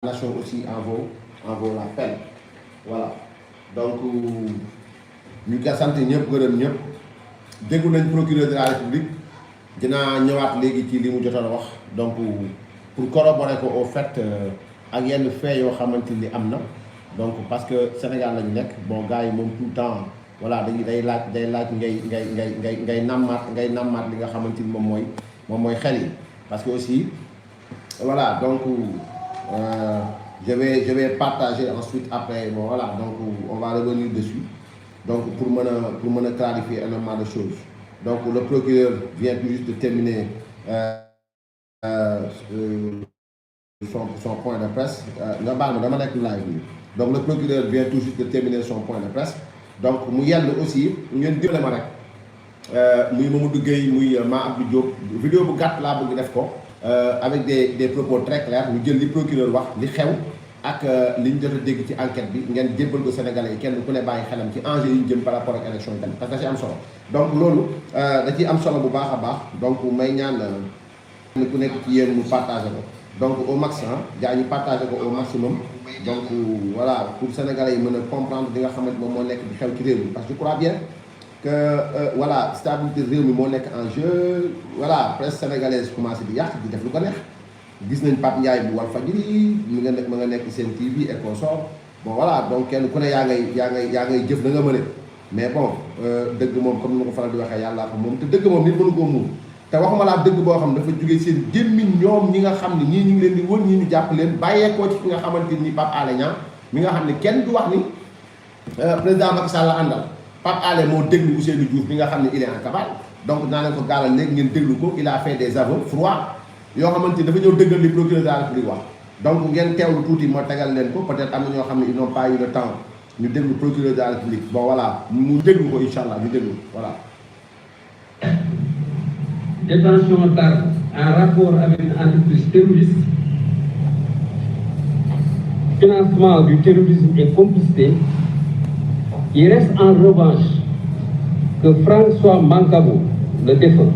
nation aussi en vaut la peine voilà donc ñu ngi sant ñëpp gërëm ñëpp déggu nañ procureur de la république dinaa ñëwaat léegi ci li mu jotoon a wax donc pour corroborer ko au fait ak yenn fait yoo xamante ni am na donc parce que Sénégal lañu nekk bon gars yi moom tout le temps voilà dañuy day laaj ngay nammaat li nga xamante ni moom mooy xel yi parce que aussi voilà donc je vais partager ensuite après bon voilà donc on va revenir dessus donc pour mën a clarifier énormément de choses donc le procureur vient tout juste de terminer son point de presse nga baal ma dama nekk live bi donc le procureur vient tout juste de terminer son point de presse donc mu yell aussi ngeen dimbale ma rek muy Mamadou Gueye muy Ma Abdou Diop vidéo bu gàtt laa bëgg def ko avec des propos très clairs ñu jël li procureur wax li xew ak li ñu jot a dégg ci enquête bi ngeen jébbal ko Sénégalais yi kenn ku ne bàyyi xelam ci enjeu yi ñu jëm par rapport ak élection yi tamit parce que da ci am solo donc loolu da ciy am solo bu baax a baax donc may ñaan ku nekk ci yéen mu partagé ko donc au max gaa ñu partagé ko au maximum donc voilà pour Sénégalais yi mën a comprendre li nga xamante moom moo nekk di xew ci réew mi parce que je crois bien que voilà stabilité réew mi moo nekk en jeu voilà presse sénégalaise commencé di yàq di def lu ko neex gis nañ Pape Ndiaye bu Walfadjri mi nga nekk ma nga nekk seen TV et consort bon voilà donc kenn ku ne yaa ngay jëf na nga mëne mais bon dëgg moom comme ni ma ko faral di waxee yàllaa ko moom te dëgg moom nit mënu koo muur te waxuma laa dëgg boo xam dafa jógee seen gémmiñ ñoom ñi nga xam ne ñii ñu ngi leen di wër ñii ñu jàpp leen bàyyeekoo ci ki nga xamante ni Pape Alé Niang mi nga xam ne kenn du wax ni président Macky Sall la àndal Pape Alé moo déglu Ousseynou Diouf bi nga xam ne il est en cabale donc naa leen ko gaalal léegi ngeen déglu ko il a fait des aveux froids yoo xamante ni dafa ñëw dëggal li procureur de la République wax donc ngeen teewlu tuuti moo tegal leen ko peut-être am na ñoo xam ne ils n'ont pas eu le temps ñu déglu procureur de la République bon voilà mu déglu ko incha allah ñu déglu voilà. Détention d'armes en rapport avec une entreprise terroriste, financement du terrorisme et complicité. Il reste en revanche que François Mancabou, le défunt,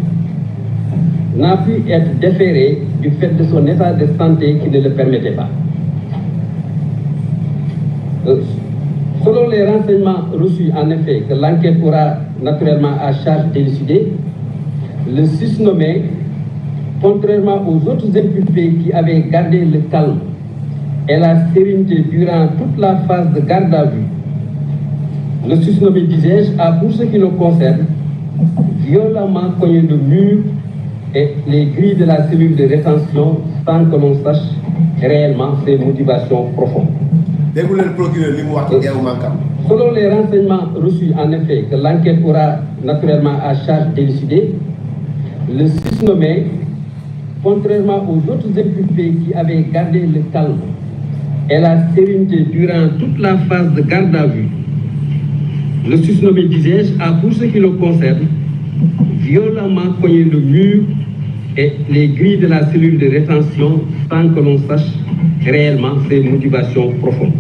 n'a pu être déféré du fait de son état de santé qui ne le permettait pas. Selon les renseignements reçus, en effet, que l'enquête aura naturellement à charge d'élucider, le susnommé, contrairement aux autres imputés qui avaient gardé le calme et la sérénité durant toute la phase de garde à vue, le susnommé, disais-je, a, pour ce qui le concerne, violemment cogné le mur et les grilles de la cellule de rétention sans que l'on sache réellement ses motivations profondes. Selon les renseignements reçus, en effet, que l'enquête aura naturellement à charge d'élucider, le susnommé, contrairement aux autres imputés qui avaient gardé le calme et la sérénité durant toute la phase de garde à vue, le susnommé, disais-je, a, pour ce qui le concerne, violemment cogné le mur et les grilles de la cellule de rétention sans que l'on sache réellement ses motivations profondes.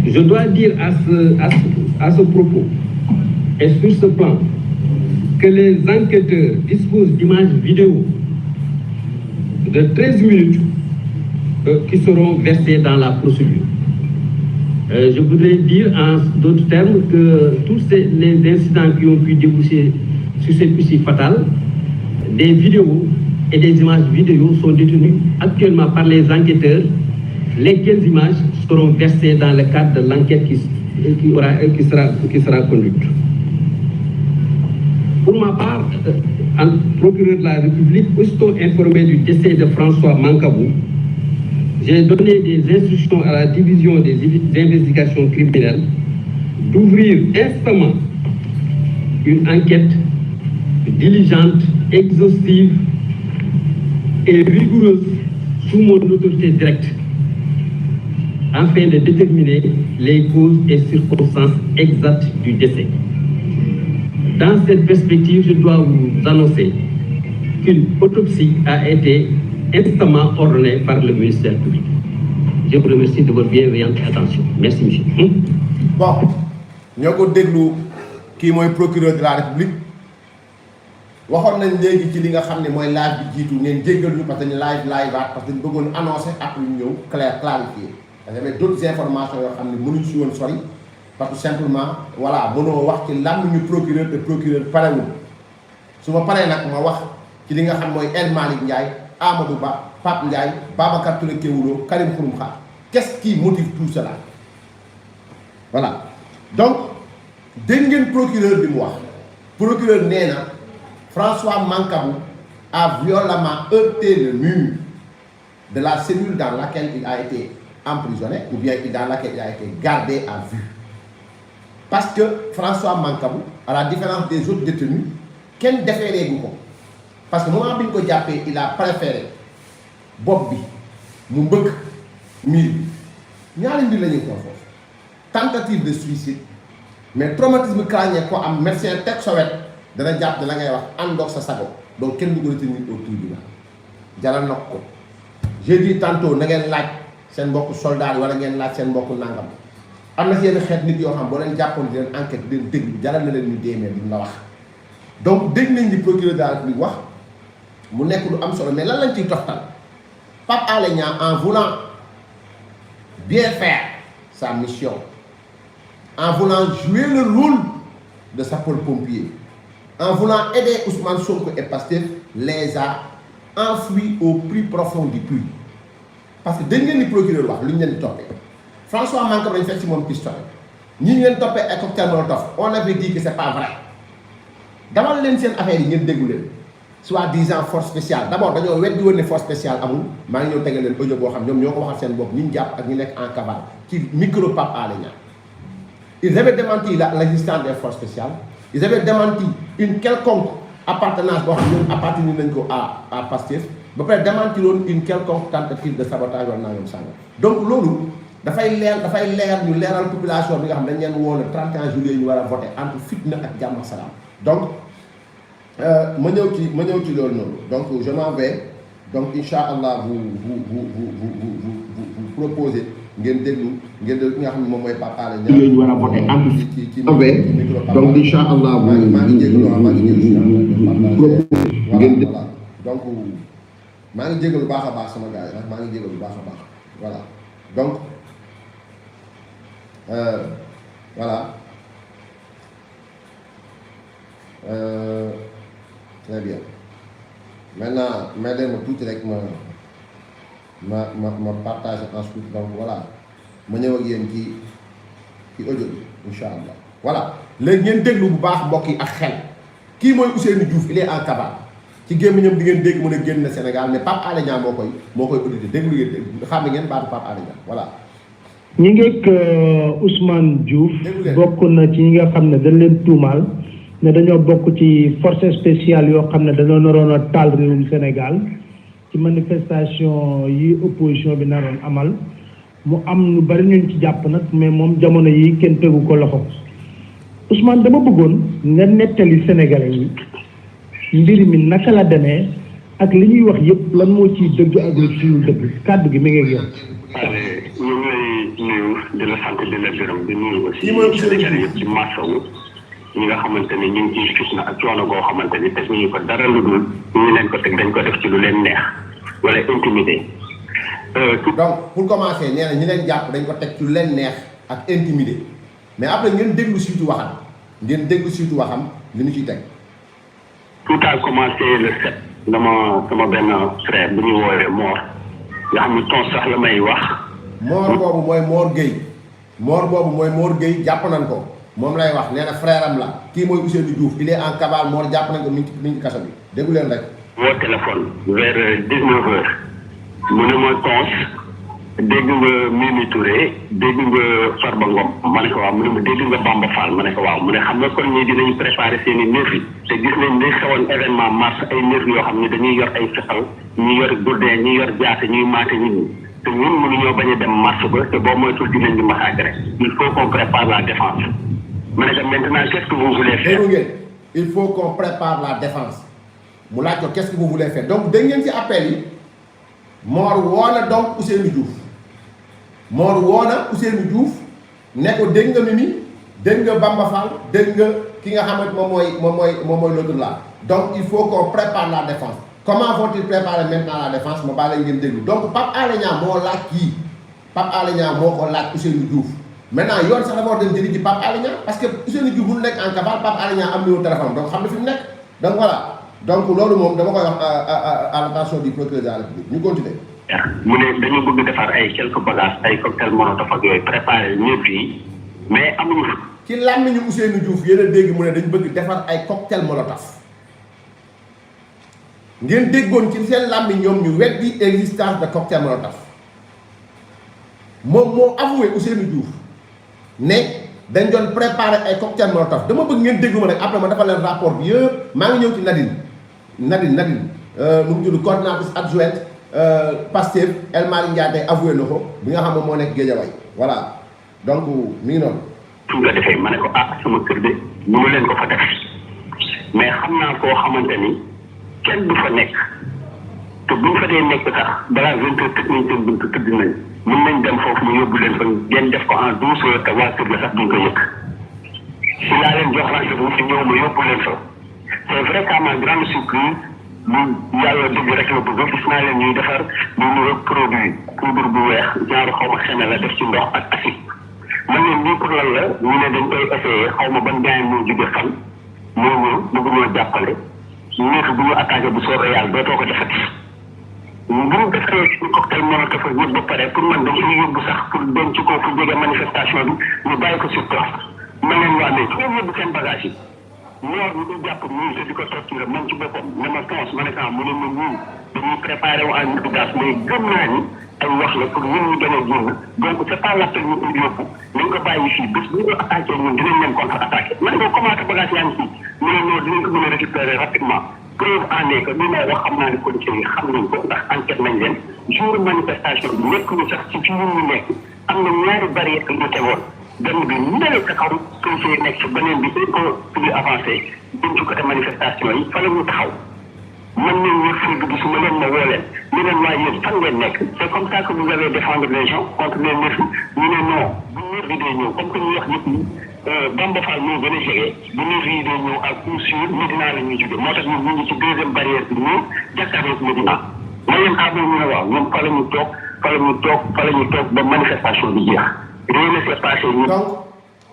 Je dois dire à ce propos et sur ce plan que les enquêteurs disposent d'images vidéo de 13 minutes qui seront versées dans la procédure. Je voudrais dire en d'autres termes que tous les incidents qui ont pu déboucher sur cette issue fatale, des vidéos et des images vidéo sont détenues actuellement par les enquêteurs, lesquelles images seront versées dans le cadre de l'enquête qui sera conduite. Pour ma part, en procureur de la République, aussitôt informé du décès de François Mancabou, j'ai donné des instructions à la division des investigations criminelles d'ouvrir instamment une enquête diligente, exhaustive et rigoureuse sous mon autorité directe afin de déterminer les causes et circonstances exactes du décès. Dans cette perspective, je dois vous annoncer qu'une autopsie a été instamment ordonnée par le ministère public. Je vous remercie de votre bienveillante attention. Merci, monsieur. Bon, nous avons déglu qui est procureur de la République. waxoon nañ léegi ci li nga xam ne mooy live bi jiitu ngeen jéggal ñu parce que ñu live parce que ñu bëggoon annoncer ak ñu ñëw clarifier parce que y avait d'autres informations yoo xam ne mënuñ si woon sori parce que simplement voilà mënoo wax ci lan ñu procureur te procureur parewul su ma paree nag ma wax ci li nga xam mooy El Malick Ndiaye Amadou Ba Pape Ndiaye Babacar Touré Kewoulo Karim Xurum Xaar qu'est-ce qui motive tout cela voilà donc dégg ngeen procureur bi mu wax procureur nee na François Mancabou a violemment heurté le mur de la cellule dans laquelle il a été emprisonné ou bien dans laquelle il a été gardé à vue. Parce que François Mancabou, à la différence des autres détenus, kenn déféré gu ko parce que moment bi ñu ko jàppee il a préféré bopp bi mu mbëkk miir bi ñaari mbir la ñuy ko foofu tentative de suicide mais traumatisme crânien ko am médecin teg sa wet dana jàpp ne la ngay wax àndoog sa sago donc kenn du ko retenir au tribunal jaral na ko j'ai dit tantôt na ngeen laaj seen mbokku soldat yi wala ngeen laaj seen mbokku nangam am na si yenn xeet nit yoo xam boo leen jàppoon di leen enquête di leen déglu jaral na leen ñu déemee duñ la wax donc dégg nañ ni procureur de la République wax mu nekk lu am solo mais lan lañ ciy toxtal Pape Alé Niang en voulant bien faire sa mission en voulant jouer le rôle de sapeur-pompier en voulant aider Ousmane Sonko et Pastef les a enfouis au plus profond du puits parce que dégg ngeen ni procureur wax lu ñu leen di toppee François Mancabou lañu fekk ci moom pistolet ñi ñu leen toppee ay cocktail Molotov on avait dit que c'est pas vrai damal leen seen affaire yi ngeen déggu leen soi-disant force spéciale d'abord dañoo weddi woon ne force spéciale amul maa ngi ñëw tegal leen audio boo xam ñoom ñoo ko waxal seen bopp ñi ñu jàpp ak ñu nekk en cavale ci micro Pape Alé Niang ils avaient démenti l'existence des forces spéciales ils avaient démenti une quelconque appartenance boo xam ñoom appartenir nañ ko à Pastef ba pare démenti loon une quelconque tentative de sabotage wala nangam sànga donc loolu dafay leer ñu leeral population bi nga xam dañ leen woo le 31 juillet ñu war a voter entre fitna ak jàmm ak salaam donc ma ñëw ci loolu noonu donc je m'en vais donc incha allah vous proposez ngeen déglu ki nga xam ne moom mooy Pape Alé Niang ñu war a voter entre ci donc incha allah maa ngi jégalu donc maa ngi jégalu baax a baax sama gars yi maa ngi jégalu baax a baax voilà donc voilà très bien maintenant may leen ma tuuti rek ma partage ensuite donc voilà ma ñëw ak yéen ci audio bi incha allah voilà léegi ngeen déglu bu baax mbokk yi ak xel kii mooy Ousseynou Diouf il est en cavale ci gémmiñam di ngeen dégg mu ne génn na Sénégal mais Pape Alé Niang moo koy audité déglu ngeen xam ne ngeen baatu Pape Alé Niang voilà. ñi ngeeg Ousmane Diouf bokk na ci ñi nga xam ne dañ leen tuumaal ne dañoo bokk ci force spéciale yoo xam ne dañoo naroon a taal réewum Sénégal ci manifestation yi opposition bi naroon amal mu am lu bari ñun ci jàpp nag mais moom jamono yi kenn tegu ko loxo Ousmane dama bëggoon nga nettali Sénégalais yi mbir mi naka la demee ak li ñuy wax yëpp lan moo ciy dëgg ak lu ciy dëgg kàddu gi mi ngi ak yow. ñu ngi lay nuyu di la sant di la gërëm di nuyu aussi Sénégalais yëpp ci masawu ñi nga xamante ni ñu ngi ciy fitna ak coono goo xamante ni teg ñu ko dara lu dul ñu leen ko teg dañ ko def ci lu leen neex wala intimidé. donc pour commencer nee na ñi leen jàpp dañ ko teg ci lu leen neex ak intimidé mais après ngeen déglu surtout waxam li ñu ciy teg. tout a commencé le 7 sama benn frère bu ñu woowee Mor nga xam ni ton sax la may wax. Mor boobu mooy Mor Gueye jàpp nañ ko moom lay wax nee na frère am la kii mooy Ousseynou Diouf il est en cavale Mor jàpp nañ ko mi ngi kaso bi déggu leen rek. woo téléphone vers 19h mu ne ma tons dégg nga Mimi Touré dégg nga Farba Ngom ma ne ko waaw mu ne ma dégg nga Bamba Fall ma ne ko waaw mu ne xam nga kon ñii dinañu préparer seen i nervi te gis nañ li xewoon événement mars ay nervi yoo xam ne dañuy yor ay fetal ñi yor gourdin ñi yor jaase ñuy maate nit ñi te ñun mënuñoo bañ a dem mars ba te boo moytul dinañ di massacrer il faut qu'on prépare la défense ma ne ko maintenant qu'est-ce que vous voulez faire. dégg ngeen il faut qu'on prépare la défense mu laaj ko qu'est-ce que vous voulez faire donc dégg ngeen ci appel yi Mor woo na donc Ousseynou Diouf ne ko dégg nga Mimi dégg nga Bamba Fall dégg nga ki nga xamante moom mooy l'autre là donc il faut qu'on prépare la défense comment vont-ils préparer maintenant la défense ma baa la ngeen déglu donc Pape Alé Niang moo laaj kii Pape Alé Niang moo ko laaj Ousseynou Diouf maintenant yoon sax dafa war dem jëli ci Pape Alé Niang parce que Ousseynou Diouf bu nekk en cavale Pape Alé Niang am numéro téléphone donc xam na fi mu nekk donc voilà donc loolu moom dama koy wax à l'attention du procureur de la République ñu continuer. mu ne dañu bëgg defar ay quelques bagages ay cocktail molotov ak yooyu préparé ñëpp yi mais amuñu. ci làmmiñu Ousseynou Diouf yéen a dégg mu ne dañu bëgg defar ay cocktail molotov ngeen déggoon ci seen làmmiñ ñoom ñu weddi existence de cocktail molotov moom moo avoué Ousseynou Diouf ne dañ doon préparer ay cocktail molotov dama bëgg ngeen déglu ma rek après ma defal leen rapport bi yëpp maa ngi ñëw ci Nadine nu mu tudd coordinatrice adjointe Pastef El Malick Ndiaye avoué na ko bi nga xam ne moo nekk Guédiawaye voilà donc mi ngi noonu. su nga defee ma ne ko sama kër de ñu ma leen ko fa def mais xam naa koo xamante ni kenn du fa nekk te buñ fa dee nekk sax balaa 20 heures tëj nañ seen buntu tëdd nañ mën nañ dem foofu mu yóbbu leen fa ngeen def ko en 12 heures te waa kër la sax duñ ko yëg si laa leen jox rendez-vous fi ñëw ma yóbbu leen fa c'est vrai qu'à ma grande surprise lu yàlla dëgg rek la bëgg gis naa leen ñuy defar lu ñu produit poudre bu weex genre xaw ma xeme la def ci ndox ak acide man leen lii pour lan la ñu ne dañ koy essayé xaw ma ban gaañ moo jóge fan moo ñëw bëgg ñoo jàppale nekk bu ñu attaqué bu soobee yàlla dootoo ko defati bu ñu defaree suñu cocktail molotov ñëpp ba pare pour man dañ koy yóbbu sax pour denc ko fu jege manifestation bi ñu bàyyi ko sur place man leen waa mais su ngeen yóbbu seen bagage yi ñoor ñu du jàpp nii te di ko torturé man ci boppam ne ma tons ma ne saa mu ne ma ñii dañuy préparé wu en urgence mais gëm naa ni ay wax la pour ñun ñu gën a génn donc c'est pas l'appel ñu indi yóbbu nañ ko bàyyi fii bés bu ñu attaqué ñun dinañ leen contre attaqué ma ne ko commencé bagage yaa ngi fii mu ne non dinañ ko mën a récupérer rapidement preuve en est que li may wax xam naa ne policiers yi xam nañ ko ndax enquête nañ leen jour manifestation bi nekk ñu sax ci fi ñu nekk am na ñaari barrière ñu tegoon benn bi nële ca kaw policiers yi nekk ci beneen bi dañ ko plus avancé jëm ci côté manifestation yi fa la ñu taxaw man leen ñu fi dugg su ma leen ma woo leen ñu leen waa yéen fan ngeen nekk c'est comme ça que vous allez défendre les gens contre les nervis ñu ne non bu nervi day ñëw comme que ñu wax ñëpp ni Bamba Fall moo gën a jege bu nervi yi day ñëw à coup sûr Médina la ñuy jóge moo tax ñun ñu ngi ci deuxième barrière bi ñëw jàkkaarloog Médina man leen amoon ñu ne waaw ñoom fa la ñu toog ba manifestation bi jeex rien ne s'est passé ñu donc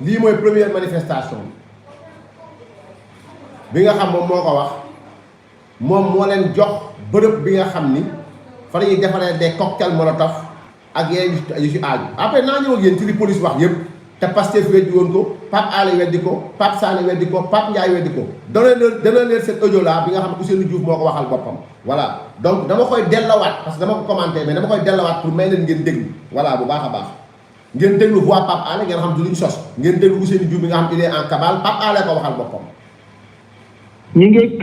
lii mooy première manifestation bi nga xam moom moo ko wax moom moo leen jox bërëb bi nga xam ni fa la ñuy defaree des cocktails molotov ak yeneen yu si aaju après naa ñëw ak yéen ci li police wax yëpp te Pastef weddi woon ko Pape Alé weddi ko Pape Sané weddi ko Pape Ndiaye weddi ko dana leen seen audio là bi nga xam ne Ousseynou Diouf moo ko waxal boppam voilà donc dama koy dellawaat parce que dama ko commenté mais dama koy dellawaat pour may leen ngeen déglu voilà bu baax a baax ngeen déglu voix Pape Alé ngeen xam du luñ sos ngeen déglu Ousseynou Diouf bi nga xam il est en cabale Pape Alé ko waxal boppam. ñi ngeeg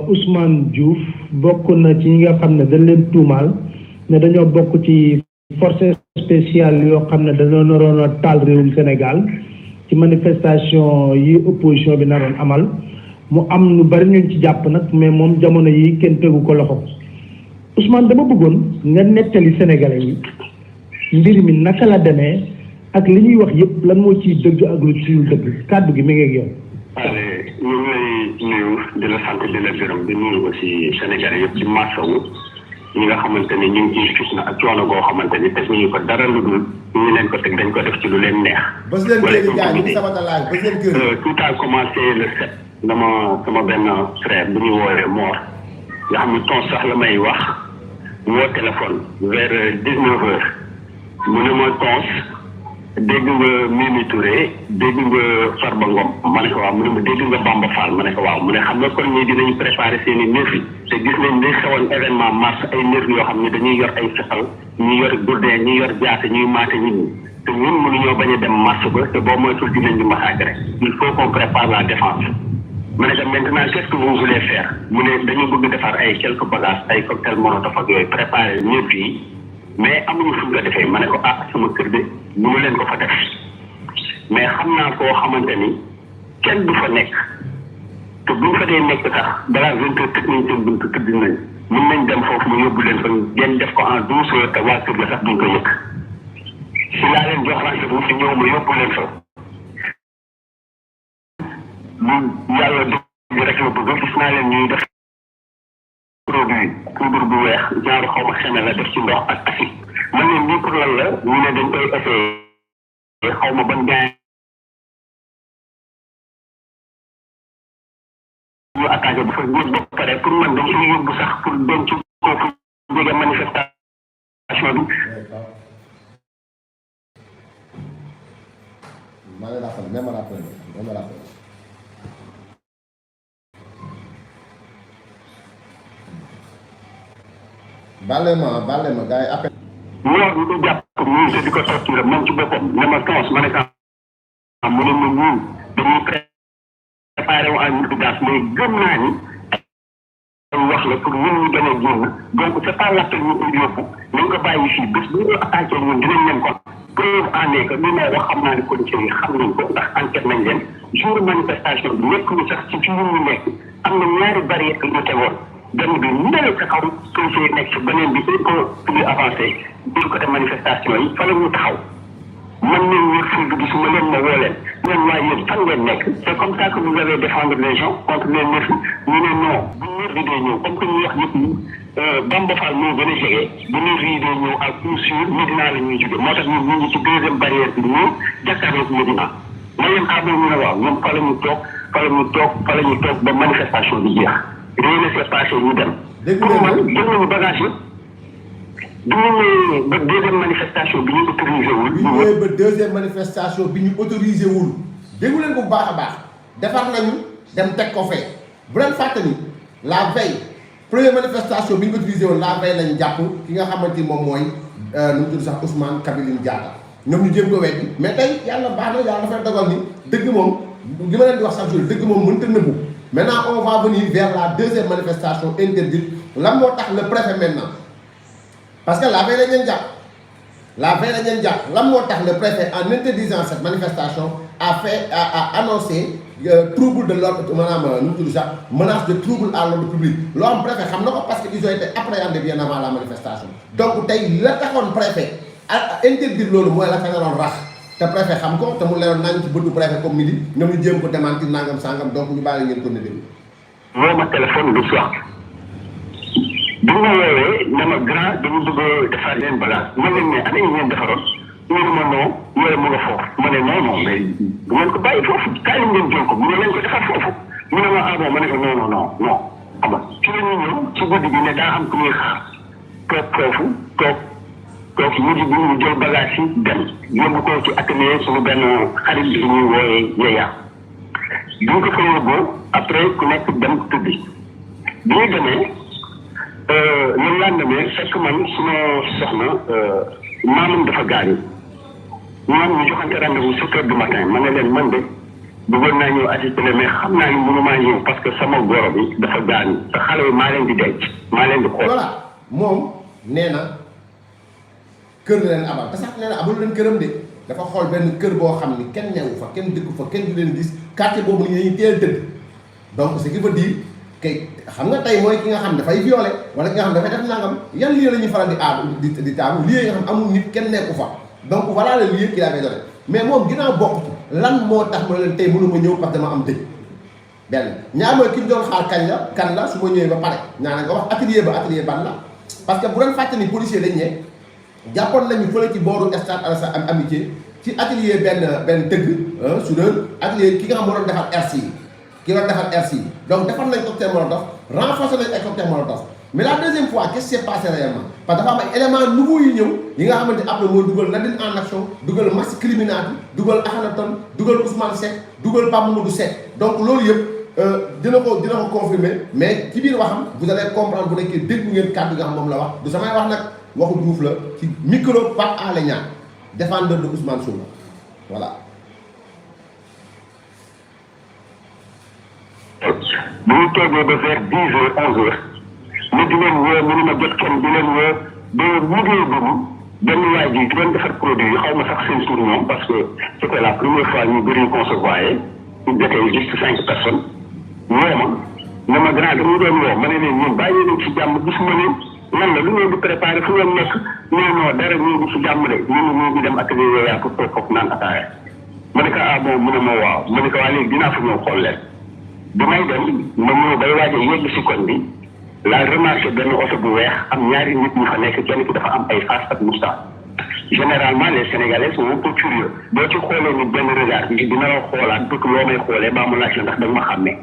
Ousmane Diouf bokk na ci ñi nga xam ne dañ leen tuumaal ne dañoo bokk ci force spéciale yoo xam ne dañoo naroon a taal réewum Sénégal ci manifestation yi opposition bi naroon amal mu am lu bari ñu ci jàpp nag mais moom jamono yi kenn tegu ko loxo Ousmane dama bëggoon nga nettali Sénégalais yi mbir mi naka la demee ak li ñuy wax yëpp lan moo ciy dëgg ak lu ciy dëgg kàddu gi mi ngi ak yow. allez ñu ngi lay nuyu di la sant di la gërëm di nuyu aussi Sénégalais yëpp ci masawu ñi nga xamante ni ñu ngi ciy fitna ak coono goo xamante ni teg ñu ko dara lu dul ñu leen ko teg dañ ko def ci lu leen neex. bés leen kër yi gars yi sama laaj bés leen kër tout a commencé le 7 sama benn frère bu ñu woowee Mor nga xam ni ton sax la may wax woo téléphone vers 19 heures mu ne ma tons dégg nga Mimi Touré dégg nga Farba Ngom ma ne ko waaw mu ne ma dégg nga Bamba Fall ma ne ko waaw mu ne xam nga kon ñii dinañu préparé seen i nervi te gis nañ li xewoon événement mars ay nervi yoo xam ne dañuy yor ay fetal ñuy yor gourdin ñuy yor jaase ñuy maate nit ñi te ñun mënuñoo bañ a dem mars ba te boo moytul dinañ ñu massacrer il faut qu'on prépare la défense ma ne ko maintenant qu'est-ce que vous voulez faire mu ne dañu bëgg defar ay quelques bagages ay cocktail molotov ak yooyu préparé nervi yi mais amuñu fu ñu ko defee ma ne ko sama kër de ñu ma leen ko fa def mais xam naa koo xamante ni kenn du fa nekk te buñ fa dee nekk sax balaa 20 heures tëj nañ seen buntu tëdd nañ mën nañ dem foofu mu yóbbu leen fa ngeen def ko en 12 heures te waa kër la sax duñ ko yëg si laa leen jox rendez-vous fi ñëw ma yóbbu leen fa lu yàlla def rek la bëgg gis naa leen ñuy def produit poudre bu weex genre xaw ma xeme la def ci ndox ak acide man leen lii pour lan la ñu ne dañ koy essayé xaw ma ban gain ñu attaqué bu fa ñëpp ba pare pour man dañ ciy yóbbu sax pour denc kooku jege manifestation bi. maa ngi rappelé même rappelé. balle ma gars yi appel. ñoo ñu jàpp ñii te di ko torturer moom ci boppam ne ma tons ma ne ko mu ne ma ñii dañuy préparé wu en urgence mais gëm naa ni wax la pour ñun ñu bañ a génn donc c'est pas l'appel ñu koy yóbbu nañ ko bàyyi fii bés bu ñu attaqué ñun dinañ leen ko preuve en est que li may wax xam naa ne policiers yi xam nañ ko ndax enquête nañ leen jour manifestation bi nekk ñu sax ci fi ñu nekk am na ñaari barrière yu ñu tegoon benn bi ndale sa kaw policiers yi nekk ci beneen bi dañ ko plus avancé biir côté manifestation yi fa la ñu taxaw man leen wër ful bi su ma leen ma woo leen leen waaye yéen fan ngeen nekk c'est comme ça que vous avez défendre les gens contre les nervis ñu ne non bu nervis yi day ñëw comme que ñu wax yëpp ni Bamba Fall moo gën a jege bu nervis yi day ñëw à coup sûr Médina la ñuy jóge moo tax ñun ñu ngi ci deuxième barrière bi ñëw jàkkaarloog Médina ma leen xaar ñu ne waaw ñoom fa la ñu toog ba manifestation bi jeex rien ne s'est passé ñu dem pour man jël nañu bagage yi bi ñu ñëwee ba deuxième manifestation bi ñu autorisé wul. bi ñu ñëwee ba deuxième manifestation bi ñu autorisé wul déggu leen ko bu baax a baax defar nañu dem teg ko fee bu leen fàtte ni la veille première manifestation bi ñu autorisé woon la veille lañ jàpp ki nga xamante ni moom mooy nu mu tudd sax Ousmane Kabiline Diatta ñoom ñu jéem ko weddi mais tey yàlla baax na yàlla dafay dogal ni dëgg moom li ma leen di wax chaque jour dëgg moom mënta nëbbu maintenant on va venir vers la deuxième manifestation interdite lan moo tax le préfet maintenant. parce que la veille lañ leen jàpp lan moo tax le préfet en interdisant cette manifestation a annoncé trouble de l'ordre maanaam nu mu tudd sax menace de trouble à l'ordre public loo am préfet xam na ko parce que ils ont été appréhendés bien avant la manifestation donc tey la taxoon préfet interdire loolu mooy la fa naroon rax te préfet xam ko te mu leeroon nañ ci bëtu préfet comme midi ñoom ñu jéem ko démentir nangam sangam donc ñu bàyyi ngeen ko ne déglu. woo ma téléphone le soir. bi ma woowee ne ma grand dañu bëgg defar leen bagage ma leen ne ana ñu ngeen defaroon ñu ne ma non yore mu nga foofu ma ne non mais bu ngeen ko bàyyi foofu kaay la ngeen jël ko ñu ne leen ko defar foofu ñu ne ma ah bon ma ne ko non xam nga ci la ñu ñëw ci guddi bi ne daa am ku ñuy xaar toog foofu toog mujj bi ñu jël bagage yi dem yóbbu ko ci atelier suñu benn xarit bi ñuy wooyee Yeya bi ñu ko fa yóbboo après ku nekk dem tëddi bi ñu demee le lendemain fekk man suma soxna maamam dafa gaañu ñoom ñu joxante rendez-vous 7 heures du matin ma ne leen man de bëggoon naa ñëw assister mais xam naa ni mënumaa ñëw parce que sama goro bi dafa gaañu te xale yi maa leen di denc maa leen di xool. voilà moom nee na kër la leen abal te sax nee na abalu leen këram de dafa xool benn kër boo xam ni kenn newu fa kenn dëkku fa kenn du leen gis quartier boobu ni ñuy teel tëdd donc ce qui veut dire kay xam nga tey mooy ki nga xam dafay violé wala ki nga xam dafay def nangam yan lieu la ñuy faral di taamu lieu yi nga xam amul nit kenn nekku fa donc voilà le lieu qu'il avait donné mais moom ginnaaw bokk lan moo tax ma leen tey mënuma ñëw parce que dama am dëj benn ñaar mooy ki ñu doon xaar kan la su ma ñëwee ba pare ñaar nga wax atelier ban la parce que bu doon fàtte ni policier dañ ne jàppoon nañu fële ci booru stade Alassane Amitié ci atelier benn tëgg soudeur atelier ki nga xam moo doon defar RC donc defar nañ cocktail molotov renforcer nañ ay cocktail molotov mais la deuxième fois qu'est-ce qui s'est passé réellement parce que dafa am ay éléments nouveaux yu ñëw yi nga xamante après moo dugal Nadine en action dugal Max Criminati dugal Akhenaton dugal Ousmane Seck dugal Pape Mamadou Seck donc loolu yëpp dina ko confirmer mais ci biir waxam vous allez comprendre bu nekkee dégg ngeen kàddu nga xam moom la wax du samay wax nag waxu Diouf la ci micro Pape Alé Niang défenseur de Ousmane Sonko voilà. bu ñu toogee ba vers 10 heures 11 heures ñu di leen woo mu ne ma jot kenn di leen woo ba liggéey boobu benn waay ji di doon defar produit yi xaw ma sax seen tur ñoom parce que c'était la première fois ñu bëri qu'on se voyait ils étaient juste 5 personnes woo ma ne ma grand dañu doon woo ma ne leen ñun bàyyi leen ci jàmm gisuma leen lan la lu ngeen di préparé fu ngeen nekk non dara ñu ngi ci jàmm de ñu ngi dem atelier Yeya pour toog foofu naan ataaya ma ne ko ah bon mu ne ma waaw ma ne ko waa léegi dinaa fa ñëw xool leen bi may dem ma ñëw bay waaj a yegg si koñ bi la remarqué benn oto bu weex am ñaari nit ñu fa nekk kenn ki dafa am ay face ak moustache. Généralement les Sénégalais sont un peu curieux boo ci xoolee ni benn regard bi dina la xoolaat bëgg loo may xoolee baa mu laaj la ndax da nga ma xàmmee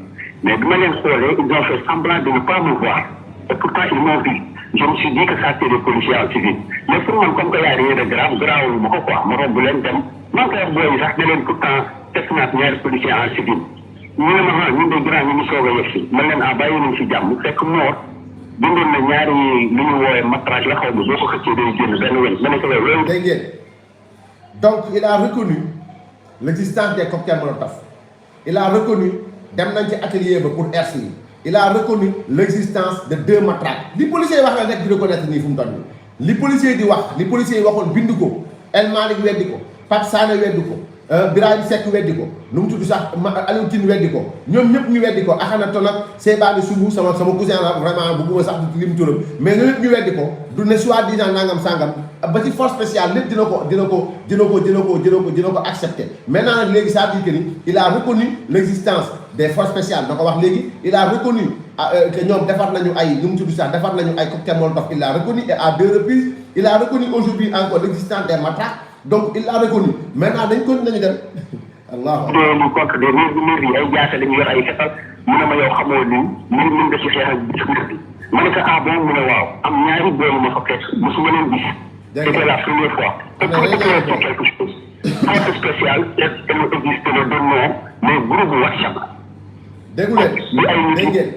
mais bi ma leen xoolee ils ont fait semblant de ne pas me voir et pourtant ils m'ont vu. Je me suis dit que ça c'est des policiers en civil mais pour moi comme que y a rien de grave garaawul ma ko quoi ma romb leen dem man koy wax booy sax ne leen pourtant fekk naa ñaari policiers en civil ñu ne ma ah ñun de grand ñu ngi soog a yegg si man leen ah bàyyi nañ si jàmm fekk moor bindoon na ñaari li ñu woowee matrage la xaw ma boo ko xëccee day génn benn weñ ma ne ko loolu. dégg ngeen donc il a reconnu l'existence des cocktails Molotov il a reconnu dem nañ ci atelier ba pour RCI il a reconnu l'existence de 2 matraques li policiers yi wax la rek di reconnaître nii fu mu toll nii li policiers di wax li policiers yi waxoon bind ko El Malick weddi ko Pape Sané weddi ko Birahim Seck weddi ko nu mu tudd sax Aliou Tine weddi ko ñoom ñëpp ñu weddi ko Akhenaton ak Seybani Sougou sama cousin la vraiment bëgguma sax di lim turam mais ñoom ñëpp ñu weddi ko du ne soi-disant nangam sangam ba ci force spéciale lépp dina ko accepter maintenant nag léegi ça veut dire que ni il a reconnu l'existence des forces spéciales da ko wax léegi il a reconnu que ñoom defar nañu ay nu mu tudd sax defar nañu ay cocktail Molotov il l'a reconnu et à 2 reprises il a reconnu aujourd'hui encore l'existence des matraques donc il l'a reconnu maintenant dañ ko nañu dem Allah ñu contre des murs yi ay jaase lañu yor ay fetal mu ne ma yow xamoo ni mën nga ci xeex ak bis bi ma ne ko ah bon mu ne waaw am ñaari boolu ma fa fekk mosuma leen gis c'était la première fois et pour éclaircir quelque chose force spéciale elle existe le nom mais groupe WhatsApp déggu leen dégg ngeen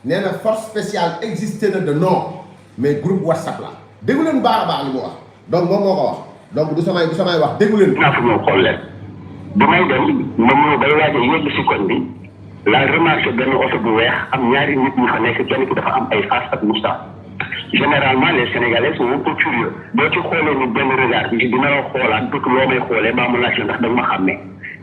nee na force spéciale existé na de nom mais groupe WhatsApp la déggu leen baax a baax li mu wax donc moom moo ko wax donc du samay wax déggu leen. naa fa ñëw xool leen bi may dem ma ñëw bay waaj a yegg si koñ bi la remarqué benn oto bu weex am ñaari nit ñu fa nekk kenn ki dafa am ay face ak moustache. Généralement les Sénégalais sont un peu curieux boo ci xoolee ni benn regard bi dina la xoolaat bëgg loo may xoolee baa mu laaj la ndax da nga ma xàmmee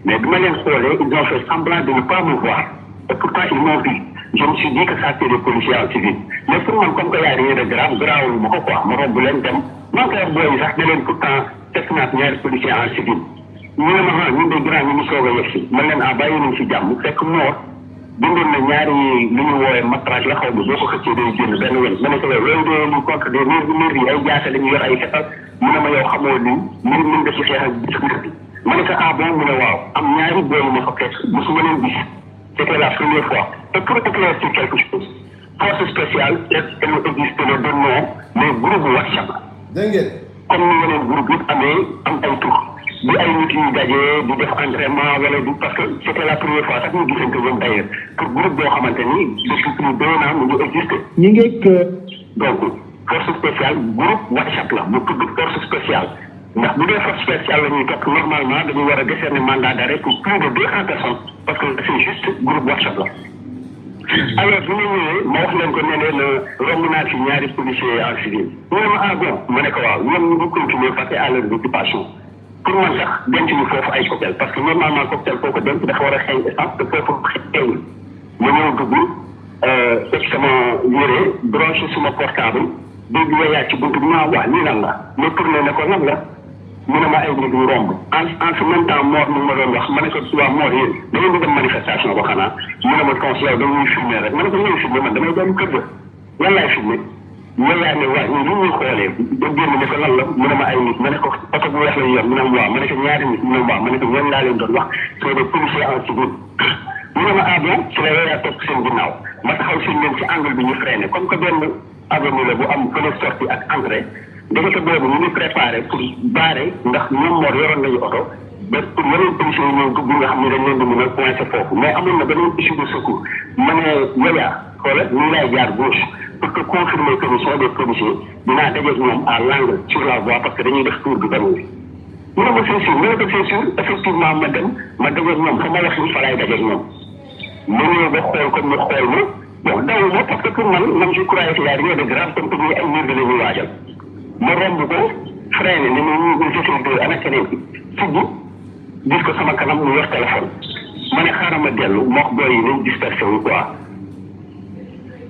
mais bi ma leen xoolee ils ont fait semblant de ne pas me voir et pourtant ils m'ont vu. Je me suis dit que ça c'est des policiers en civil mais pour moi comme que y a rien de grave garaawul ma ko quoi ma romb leen dem man koy wax booy sax ne leen pourtant fekk naa ñaari policiers en civil ñu ne ma ah ñun de grand ñu ngi soog a yegg si man leen ah bàyyi nañ si jàmm fekk moor bindoon na ñaari li ñu woowee matrage la xaw ma boo ko xëccee day génn benn weñ ma ne ko loolu de ñu contre des murs yi ay jaase lañu yor ay fetal mu ne ma yow xamoo ni mën nga ci xeex ak bis bi ma ne ko ah bon mu ne waaw am ñaari boolu ma fa fekk mosuma leen gis c'était la première fois et pour éclaircir quelque chose force spéciale elle existe le nom mais groupe WhatsApp dégg ngeen comme ni yeneen groupe yi amee am ay tur di ay nit yu dajee di def entraînement wala du parce que c'était la première fois sax ñu gisante ñoom d'ailleurs pour groupe boo xamante ni depuis plus d'1 an mu ngi existé. ñi ngi donc force spéciale groupe WhatsApp la mu tudd force spéciale ndax bu dee force spéciale la ñuy topp normalement dañu war a décerner mandat d'arrêt pour plus de 200 personnes parce que c'est juste groupe WhatsApp la. alors bi ma ñëwee ma wax leen ko ne leen romb naa ci ñaari policiers en civil ñu ne ma ah bon ma ne ko waaw ñoom ñu ngi continuer passer à leur occupation pour man sax denc ñu foofu ay cocktail parce que normalement cocktail foo ko denc dafa war a xeeñ essence te foofu xeeñul ma ñëw dugg teg sama yére branché suma portable dégg yayaat ci buntu bi ma waa lii lan la ma tourné ne ko lan la mu ne ma ay nit ñu romb en ce même temps Mor mu ma doon wax ma ne ko waa Mor yéen da ngeen di dem manifestation ba xanaa mu ne ma conseil dañuy filmer rek ma ne ko ñuy filmer man damay dem kër ga lan laay filmer yayaat ne waa ñun li ñuy xoolee ba génn ne ko lan la mu ne ma ay nit ma ne ko oto bu weex la ñu yor mu ne ma waaw ma ne ko ñaari nit mu ne ma waaw ma ne ko ñoom laa leen doon wax c'est des policiers en civil mu ne ma ah bon ci la yayaat topp seen ginnaaw ma taxaw seen leen ci angle bi ñu freiné comme que benn avenue la bu am fenêtre sortie ak entrée ndekete boobu ñu ngi préparé pour barrer ndax ñoom Mor yoroon nañu oto ba pour yeneen policiers yi ñëw dugg nga xam ne dañ leen di mën a coincé foofu mais amoon na beneen issue de secours ma ne Yaya xoolal ñu lay jaar gauche pour que confirmer que nous sommes des policiers dinaa dajeeg ñoom à l'angle sur la voie parce que dañuy def tour bi tamit mu ne ma c'est sûr ma ne ko c'est sûr effectivement ma dem ma dajeeg ñoom fa ma wax ni fa laay dajeeg ñoom ma ñëw ba xool comme ñu xool ma bon daw ma parce que pour man je croyais qu'il y a rien de grave comme que ñuy ay mbir la ñuy waajal ma romb ko freiné ne ñu jëfee ana keneen ki fugg gis ko sama kanam mu yor téléphone ma ne xaaral ma dellu moo ko booy yi nañ dispersé wu quoi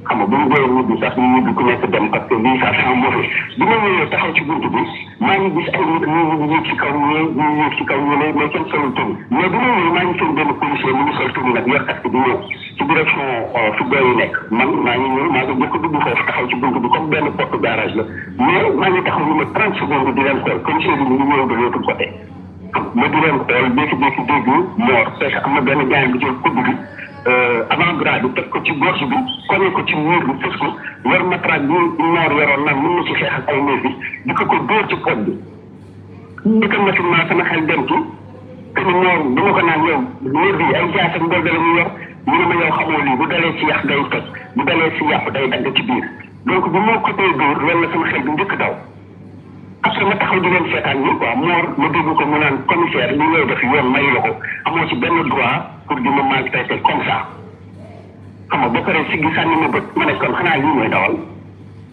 xam xam nga bu ñu doon ñibbi sax ñu ñibbi ku nekk dem parce que lii ça sent mauvais bi ma ñëwee taxaw ci buntu bi maa ngi gis ay nit ñu yéeg ci kaw ñu yéeg ci kaw ñu ne mais kenn solul tenue mais bi ma ñëwee maa ngi seen benn policier mu ngi sol tenue nag yor casque di ñëw ci direction fi booy yi nekk man maa ngi ñëw maa ngi jëkk dugg foofu taxaw ci buntu bi comme benn porte garage la mais maa ngi taxaw ñu ma 30 secondes di leen xool policier bi mu ngi ñëw de l'autre côté ma di leen xool jékki-jékki dégg moor parce que am na benn gaañ bi jël kudd bi avant bras bi teg ko ci gorge bi koñe ko ci mur bi fës ko yor matraque bi noor yoroon naan mën na ci xeex ak ay néew bi di ko dóor ci pot bi automatiquement sama xel dem ci te ni noor du ma ko naan yow néew bi ay jaas ak mbool la ñu yor ñu ne ma yow xamoo lii bu dalee ci yax day toj bu dalee ci yàpp day dagg ci biir donc bu moo côté dóor loolu la sama xel bi njëkk daw après ma taxaw di leen seetaan ni quoi moor ma dégg ko mu naan commissaire li ngay def yoon mayu la ko amoo ci benn droit pour di ma maltraiter comme ça xam nga ba pare si gi sànni ma bët ma ne kon xanaa lii mooy dawal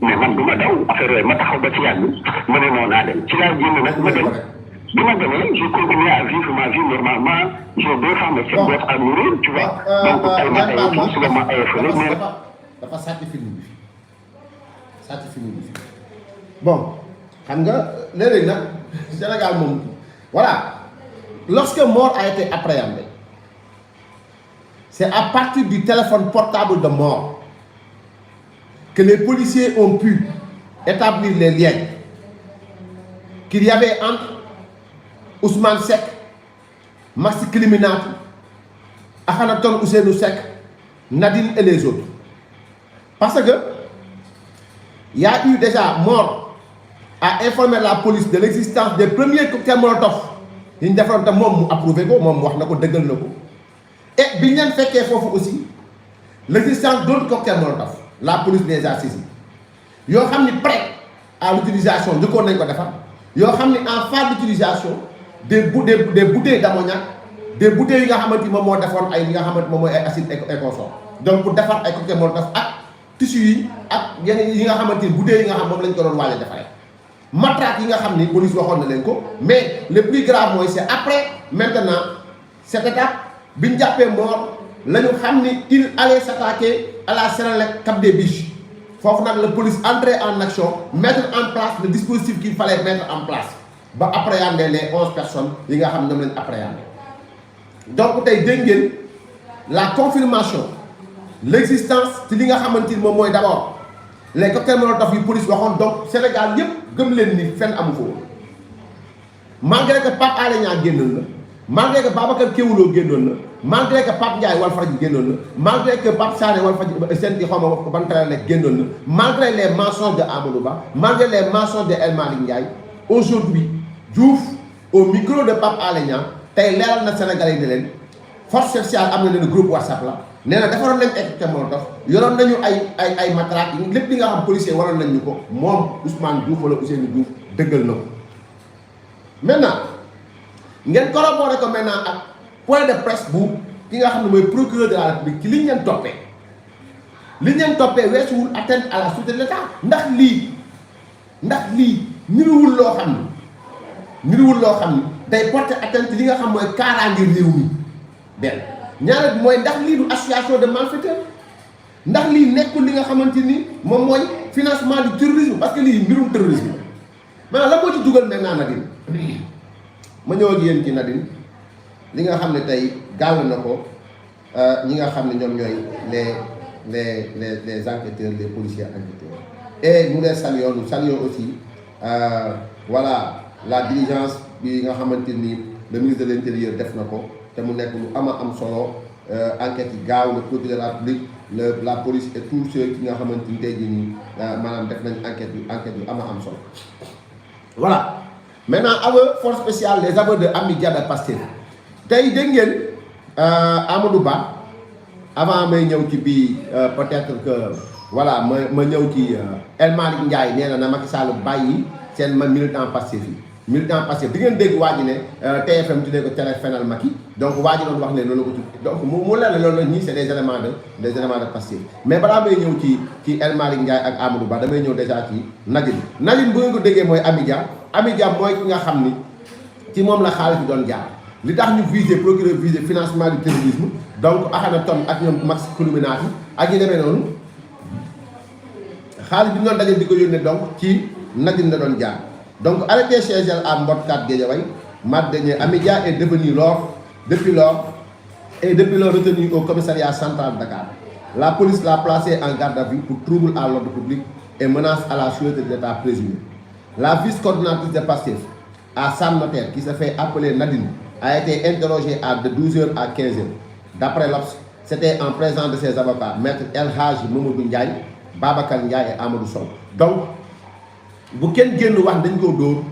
mais man du ma daw affaire yooyu ma taxaw ba ci yàgg ma ne noonu naa dem ci laa génn nag ma dem bi ma demee je continue à vivre ma vie normalement j'ai 2 femmes et 7 gosses à nourrir tu vois donc ay ma ay tout suba ma ay fële mais dafa sàcc film bi sàcc film bi bon xam nga léeg-léeg nag Sénégal moom voilà lorsque mort a été appréhendé c'est à partir du téléphone portable de mort que les policiers ont pu établir les liens qu'il y avait entre Ousmane Seck Maxi Criminati Akhenaton Ousseynou Seck Nadine et les autres parce que il y a eu déjà mort à informer la police de l'existence des premiers cocktails Molotov yi ñu defaroon te moom mu approuvé ko moom wax na ko dëggal na ko et bi ñu leen fekkee foofu aussi l'existence d'autres cocktails Molotov la police les a saisis yoo xam ni prêt à l'utilisation njëkkoon nañ ko defar yoo xam ni en phase d'utilisation des bouteilles d'ammoniac des bouteilles yi nga xamante ni moom moo defoon ay li nga xamante moom mooy ay acide et consort donc pour defar ay cocktails Molotov ak tissus yi ak yeneen yi nga xamante ni bouteilles yi nga xam moom lañ ko doon waaj a defaree matraque yi nga xam ni police waxoon na leen ko mais le plus grave mooy c'est après maintenant cette étape bi ñu jàppee mort la ñu xam ni il allait s'attaquer à la Sénélec Cap des Biches foofu nag la police entrer en action mettre en place le dispositif qu'il fallait mettre en place ba appréhender les 11 personnes yi nga xam ne ñoom lañ appréhender donc tey dégg ngeen la confirmation l'existence ci li nga xamante ni moom mooy d'abord les cocktails Molotov yu police waxoon donc Sénégal yëpp gëm leen ni fenn amu fa woon malgré que Pape Alé Niang génnoon na malgré que Babacar Kéwoulo génnoon na malgré que Pape Ndiaye Walfadjri génnoon na malgré que Pape Sané Walfadjri seen i xaw ma ban télé nekk génnoon na malgré les mensonges de Amadou Ba malgré les mensonges de El Malick Ndiaye aujourd'hui Diouf au micro de Pape Alé Niang tey leeral na Sénégalais yi ne leen force spéciale am na leen groupe WhatsApp la nee na defaroon nañ ay cocktail Molotov yoroon nañu ay matraque yi lépp li nga xam policier waroon nañ ñu ko moom Ousmane Diouf wala Ousseynou Diouf dëggal na ko maintenant ngeen corroboré ko maintenant ak point de presse bu ki nga xam ne mooy procureur de la République ci li ñu leen toppee li ñu leen toppee weesuwul atteinte à la sûreté de l'État ndax lii niruwul loo xam ni day porter atteinte li nga xam mooy kaaraange réew mi benn ñaareel bi mooy ndax lii du association de malfaiteurs ndax lii nekkul li nga xamante ni moom mooy financement du terrorisme parce que lii mbirum terrorisme maanaam la moo ci dugal maintenant Nadine ma ñëw ak yéen ci Nadine li nga xam ne tey gàll na ko ñi nga xam ne ñoom ñooy les enquêteurs les policiers enquêteurs et nous les saluons aussi voilà la diligence bi nga xamante ni le ministre de l'Intérieur def na ko te mu nekk lu am solo enquête yi gaaw le procureur de la République la police et tous ceux qui nga xamante ni tey jii nii maanaam def nañ enquête yu am solo voilà maintenant aveu force spéciale les aveux de Amy Dia de Pastef tey dégg ngeen Amadou Ba avant may ñëw ci bii peut-être que voilà ma ñëw ci El Malick Ndiaye nee na Macky Sall bàyyi seen militant Pastef yi militant Pastef di ngeen dégg waa ji ne TFM tuddee ko télé fenal Macky donc waa ji doon wax ne loolu ko tudd donc mu leer la loolu la ñii c'est des éléments de Pastef mais balaa may ñëw ci El Malick Ndiaye ak Amadou Ba damay ñëw déjà ci Nadine bu ngeen ko déggee mooy Amy Dia mooy ki nga xam ni ci moom la xaalis bi doon jaar li tax ñu visé procureur visé financement du terrorisme donc Akhenaton ak ñoom Maxi Criminati ak ñu demee noonu xaalis bi ñu doon dajale di ko yónnee donc ci Nadine la doon jaar donc arrêté chez elle à Mbot 4 Guédiawaye mardi dernier, Amy Dia est devenu depuis lors retenu au commissariat central de Dakar. La police l'a placé en garde à vue pour trouble à l'ordre public et menace à la sûreté de l'État présumé. La vice-coordinatrice de Pastef à Sam Notaire, qui se fait appeler Nadine, a été interrogée de 12h à 15h. D'après l'Obs, c'était en présence de ses avocats, Maître El Hadji Mamadou Ndiaye, Babacar Ndiaye et Amadou Sow. Donc, bu kenn génn wax dañ koo dóor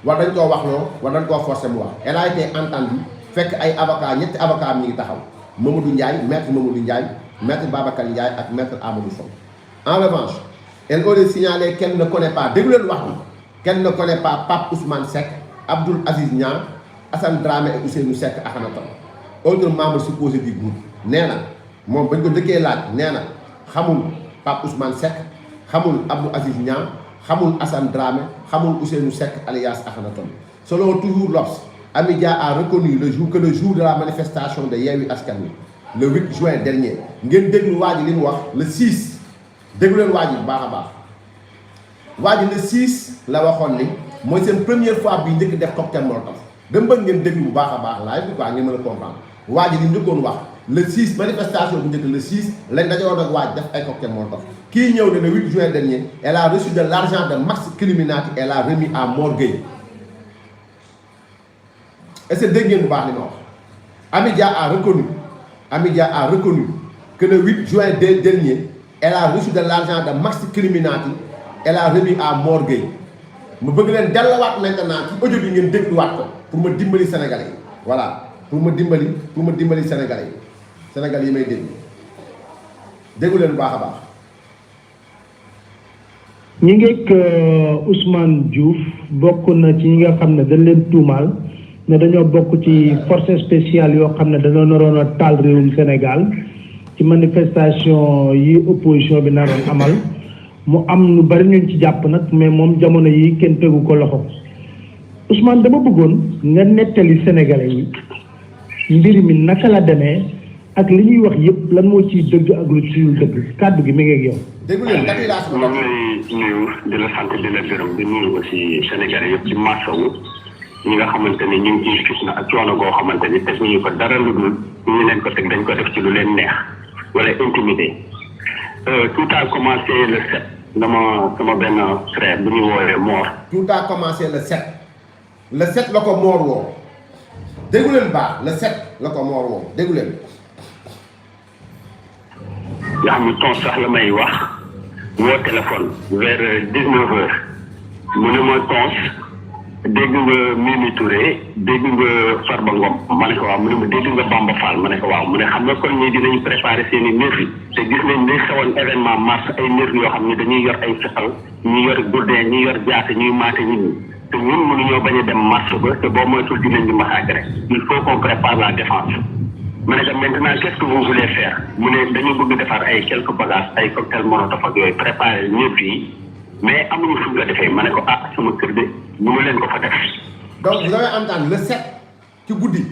war dañ koo wax loo war dañ koo forcer mu wax. Elle a été entendue fekk ay avocats ñetti avocats ñi ngi taxaw Mamadou Ndiaye maître Babacar Ndiaye ak maître Amadou Sow. En revanche, elle aurait signalé qu'elle ne connaît pas déglu leen wax bi qu'elle ne connaît pas Pape Ousmane Seck, Abdoul Aziz Niang, Assane Dramé et Ousseynou Seck Akhenaton, autres membres supposés du groupe. nee na moom bañ ko dëkkee laaj nee na xamul Pape Ousmane Seck, xamul Abdoul Aziz Niang, xamul Assane Dramé, xamul Ousseynou Seck alias Akhenaton. Selon toujours l'Obs, Amy Dia a reconnu le jour de la manifestation de Yewwi Askan Wi, le 8 juin dernier. ngeen déglu waa ji li mu wax le 6 déglu leen waa ji bu baax a baax waa ji le 6 la waxoon ni mooy seen première fois bi njëkk def cocktail molotov. dama bëgg ngeen déglu bu baax a baax laay bi quoi ngeen mën a comprendre waa ji li njëkkoon wax le 6 manifestation bu njëkk le 6 lañ dajoon ak waa ji def ay cocktail molotov. kii ñëw ne le 8 juin dernier elle a reçu de l'argent de Max Criminati et l'a remis à Mor Gueye. est-ce que dégg ngeen bu baax li ma wax. Amy Dia a reconnu que le 8 juin dernier, elle a reçu de l'argent de Max Criminati, elle a remis à Mor Gueye. Je veux leen delluwaat maintenant ci audio bi ngeen dégluwaat ko pour ma dimbali Sénégalais yi voilà pour ma dimbali Sénégalais yi may déglu déglu leen bu baax a baax. ñi ngeeg Ousmane Diouf bokk na ci ñi nga xam ne dañ leen tuumaal ne dañoo bokk ci force spéciale yoo xam ne dañoo naroon a taal réewum Sénégal ci manifestation yi opposition bi naroon amal mu am lu bari ñu ci jàpp nag mais moom jamono yi kenn tegu ko loxo. Ousmane dama bëggoon nga nettali Sénégalais yi mbir mi naka la demee ak li ñuy wax yëpp lan moo ciy dëgg ak lu ciy dëgg kàddu gi mi ngi ak yow. déglu leen maa ngi lay nuyu di la sant di la gërëm di nuyu aussi Sénégalais yëpp ci masawu ñi nga xamante ni ñu ngi ciy fitna ak coono goo xamante ni teg ñu ko dara lu dul ñu leen ko teg dañ ko def ci lu leen neex wala intimidé. Tout a commencé le 7 sama benn frère bu ñu woowee Mor. Tout a commencé le 7 la ko Mor woo déglu leen baax le 7 la ko Mor woo déglu leen. nga xam ni ton sax la may wax woo téléphone vers 19h mu ne ma tons dégg nga Mimi Touré dégg nga Farba Ngom ma ne ko waaw mu ne ma dégg nga Bamba Fall ma ne ko waaw mu ne xam nga kon ñii dinañ préparer seen i nerf yi te gis nañ ne xewoon événement mars ay nerf yoo xam ne dañuy yor ay fetal ñuy yor gourdin ñuy yor jaate ñuy maate nit ñi te ñun mënuñoo bañ a dem mars ba te boo moytul dinañ ñu massacrer il faut qu'on prépare la défense. ma ne ko maintenant qu'est-ce que vous voulez faire mu ne dañu bëgg defar ay quelques bagages ay cocktail molotov ak yooyu préparer nerf yi mais amuñu fu nga defee ma ne ko ah sama kër de mënu leen ko fa def. donc vous avez entendu le 7 ci guddi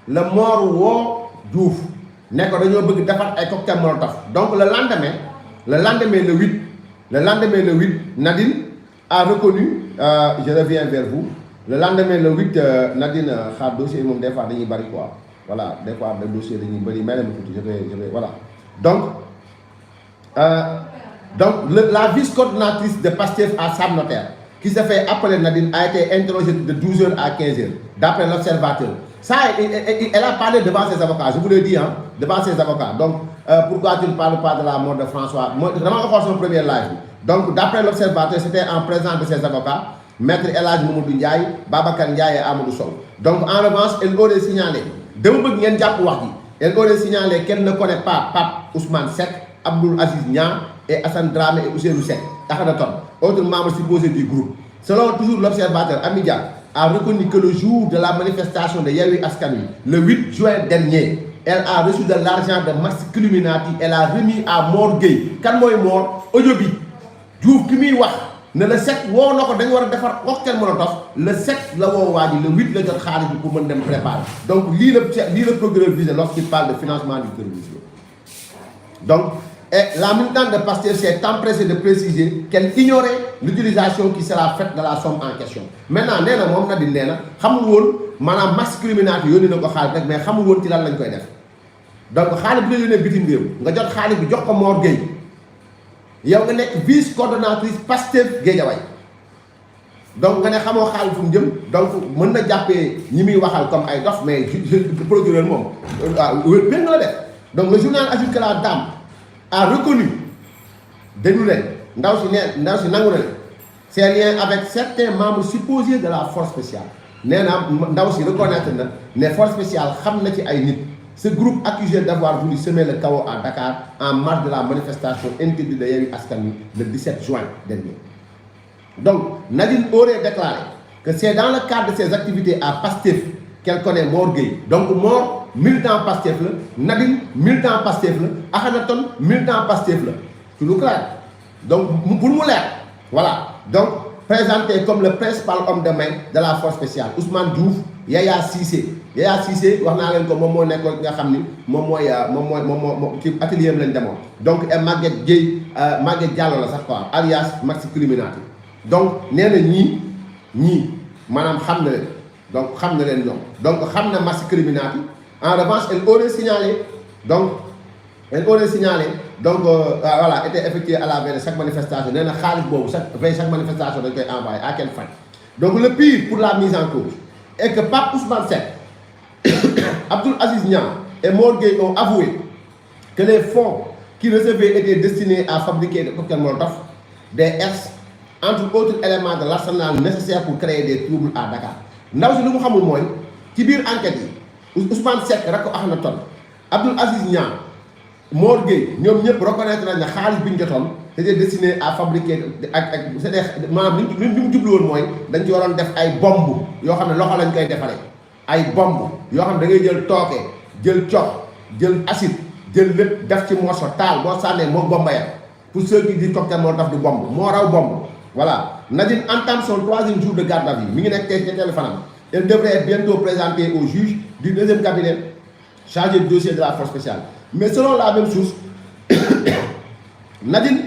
la Mor woo Diouf ne ko dañoo bëgg defar ay cocktail molotov donc le lendemain le 8 Nadine a reconnu je reviens vers vous le lendemain le 8 Nadine xaar dossier moom des fois dañuy bari quoi voilà des fois les dossiers dañuy bari mais leen tuuti je vais voilà donc la vice-coordinatrice de Pastef à Sam Notaire qui se fait appeler Nadine a été interrogée de 12h à 15h d'après l'Observateur. Ça, elle a parlé devant ses avocats, je vous l'ai dit, hein, devant ses avocats. Donc, pourquoi tu ne parles pas de la mort de François? Moi, vraiment, on son premier live. Donc, d'après l'Observateur, c'était en présence de ses avocats, Maître El Hadji Mamadou Ndiaye, Babacar Ndiaye et Amadou Sow. Donc, en revanche, elle aurait signalé, elle aurait signalé qu'elle ne connaît pas Pape Ousmane Seck, Abdoul Aziz Niang et Assane Dramé et Ousseynou Seck, autres membres supposés du groupe. Selon toujours l'Observateur, Amy Dia a reconnu que le jour de la manifestation de Yewwi Askan Wi, le 8 juin dernier, elle a reçu de l'argent de Max Criminati, elle a remis à Mor Gueye. Kan mooy Mor audio bi Diouf ki muy wax ne le 7 woo na ko dañu war a defar cocktail molotov le 7 la woo waa ji le 8 la jot xaalis bi pour mën dem préparer. Donc lii la procureur visé lorsqu'il parle de financement du terrorisme. Donc Et la militante de Pastef s'est empressée de préciser qu'elle ignorait l'utilisation qui sera faite de la somme en question. Maintenant nee na moom Nadine nee na xamul woon maanaam masse criminalité yónni na ko xaalis rek mais xamul woon ci lan lañ koy def donc xaalis bi la yónnee bitim réew nga jot xaalis bi jox ko Mor Gueye yow nga nekk vice coordonnatrice Pastef Guédiawaye donc nga ne xamoo xaalis fu mu jëm donc mën na jàppee ñi muy waxal comme ay dof mais procureur moom waaw benn la def donc le journal ajoute que la dame a reconnu déglu leen ndaw si nangu na ses liens avec certains membres supposés de la force spéciale nee na ndaw si reconnaître na ne force spéciale xam na ci ay nit. Ce groupe accusé d'avoir voulu semer le chaos à Dakar en marge de la manifestation interdite de Yewwi Askan Wi le 17 juin dernier. Donc, Nadine aurait déclaré que c'est dans le cadre de ses activités à Pastef qu'elle connaît Mor Gueye. Donc, Mor, militant Pastef, Nadine, militant Pastef, Akhenaton, militant Pastef. Tu nous clair? Donc, pour nous l'air, voilà. Donc, présenté comme le principal homme de main de la force spéciale, Ousmane Diouf, Yaya Cissé. Yaya Cissé wax naa leen ko moom moo nekkoon nga xam ni moom mooy ci atelier am lañ demoon donc Maguette Gueye Maguette Diallo la sax quoi alias Maxi Criminati donc nee na ñii maanaam xam na leen donc xam na leen ñoom donc xam na Maxi Criminati en revanche elle aurait signalé voilà était effectué à la veille de chaque manifestation nee na xaalis boobu chaque manifestation dañ koy envoyé à quelle fin donc le pire pour la mise en cause est que Pape Ousmane Seck Abdoul Aziz Niang et Mor Gueye ont avoué que les fonds qu'ils recevaient étaient destinés à fabriquer des cocktails Molotov, des Hertz, entre autres éléments de l'arsenal nécessaire pour créer des troubles à Dakar. ndaw si lu mu xamul mooy ci biir enquête yi Ousmane Seck rek ko Akhenaton Abdoul Aziz Niang Mor Gueye ñoom ñëpp reconnaître nañ ne xaalis bi ñu jotoon c'était destiné à fabriquer ak c'est maanaam li mu jublu woon mooy dañ ci waroon def ay bomb yoo xam ne loxo lañ koy defaree ay bomb yoo xam ne da ngay jël tooke jël cox jël acide jël lépp def ci morceau taal boo sànnee moom bomba ya pour ceux qui disent cocktail moo daf du bomb moo raw bomb voilà. Nadine entame son 3e jour de garde à vue mi ngi nekk tey ci téléphone. Elle devrait être bientôt présentée au juge du 2e cabinet chargé du dossier de la force spéciale. Mais selon la même source, Nadine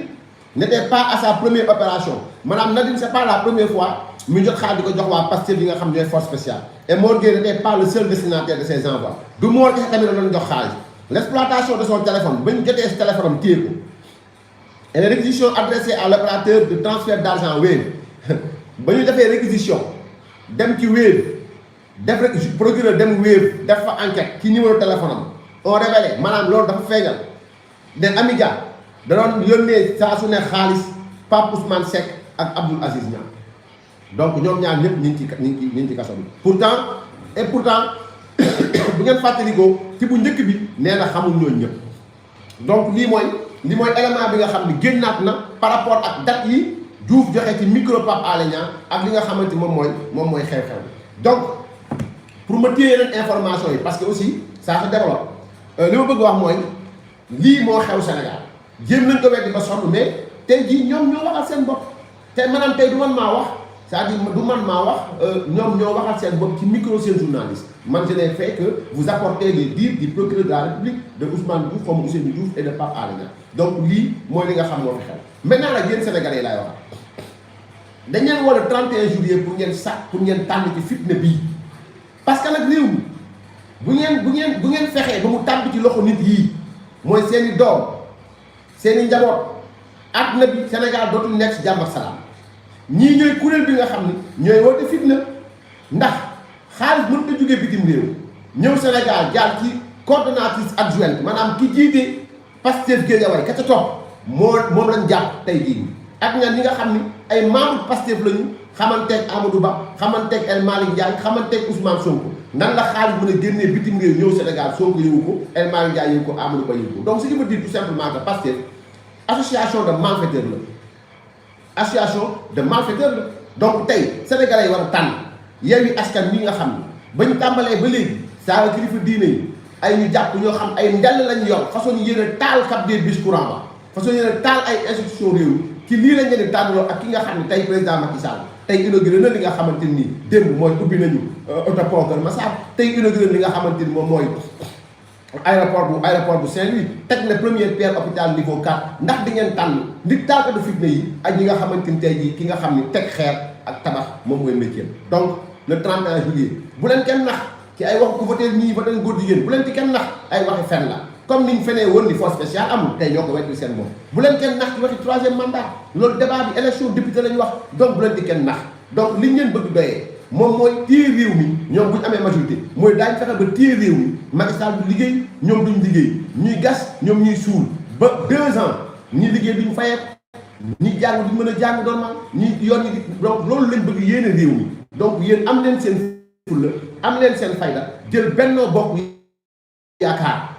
n'était pas à sa première opération. Madame Nadine, c'est pas la première fois mu jot xaalis di ko jox waa Pastef bi nga xam ne force spéciale. Et Mor Gueye n'était pas le seul destinataire de ces envois. Du Mor kese tamit la doon jox xaalis. L'exploitation de son téléphone ba ñu jotee si téléphone am téye ko. Et les réquisitions adressées à l'opérateur de transfert d'argent Wave ba ñu defee réquisition dem ci Wave def rek procureur dem Wave def fa enquête ci numéro téléphone am on révélé maanaam loolu dafa feeñal ne Amidia da doon yónnee saa su ne xaalis Pape Ousmane Seck ak Abdoul Aziz Niang donc ñoom ñaar ñëpp ñu ngi ci kaso bi pourtant bu ngeen fàttalikoo ci bu njëkk bi nee na xamul ñooñu ñëpp donc lii mooy élément bi nga xam ni génnaat na par rapport ak date yi Diouf joxe ci micro Pape Alé Niang ak li nga xamante moom mooy xew-xew donc pour ma téye leen information yi parce que aussi ça se développe li ma bëgg wax mooy lii moo xew Sénégal jéem nañ ko weddi ba sonn mais tey jii ñoom ñoo waxal seen bopp te maanaam tey du man maa wax c'est-à-dire du man maa wax ñoom ñoo waxal seen bopp ci micro seen journaliste man je n'ai fait que vous apporter les dires du procureur de la République de Ousmane Diouf comme Ousseynou Diouf et de Pape Alé Niang donc lii mooy li nga xam moo fi xew maintenant nag yéen Sénégalais yi laay wax dañ leen war a 31 juillet pour ngeen tànn ci fitna bii parce que nag réew mi bu ngeen fexee ba mu tàmb ci loxo nit yii mooy seen i doom seen i njaboot àdduna bi Sénégal dootul nekk si jàmm ak salaam ñii ñooy kuréel bi nga xam ni ñooy woote fitna ndax xaalis mënut a jógee bitim réew ñëw Sénégal jaar ci coordonnatrice adjointe maanaam ki jiite Pastef Guédiawaye ka ca topp moom lañ jàpp tey jii ak ñi nga xam ni ay membre Pastef lañu xamanteeg Amadou Ba xamanteeg El Malick Ndiaye xamanteeg Ousmane Sonko nan la xaalis mën a génnee bitim réew ñëw Sénégal Sonko yëwu ko El Malick Ndiaye yëwu ko Amadou Ba yëwu ko donc ce qui veut dire tout simplement que Pastef association de malfaiteurs la donc tey sénégalais yi war a tànn Yewwi Askan Wi nga xam ni bañ tàmbalee ba léegi saa kilifa diine yi ay ñu jàpp ñoo xam ay ndell lañ yor façon yéene taal cap des bus courant ba façon yéene taal ay institution réew ci lii lañ leen di tànnaloo ak ki nga xam ne tey président Macky Sall tey inauguré na li nga xamante ni démb mooy ubbi nañu autopont Keur Massar tey inauguré li nga xamante ni moom mooy aéroport bu Saint-Louis teg na première pierre hôpital niveau 4 ndax di ngeen tànn nit tàggatu fitna yi ak ñi nga xamante ni tey jii ki nga xam ni teg xeer ak tabax moom mooy métier donc le 31 juillet bu leen kenn nax ci ay wax ku voté ñii voté góor jigéen bu leen ci kenn nax ay waxi fen la comme niñ fenee woon ni force spéciale amul tey ñoo ko wetti seen bopp bu leen kenn nax ci waxi 3e mandat loolu débat bi élection député la ñu wax donc bu leen di kenn nax donc liñ leen bëgg doyee moom mooy téye réew mi ñoom bu ñu amee majorité mooy daañu fexe ba téye réew mi Macky Sall du liggéey ñoom duñ liggéey ñuy gas ñoom ñuy suul ba 2 ans ñi liggéey duñ fayee ñi jàng duñ mën a jàng normal ñi yoon ñi donc loolu lañ bëgg yéene réew mi donc yéen am leen seen fulla am leen seen fayda jël Benno Bokk Yaakaar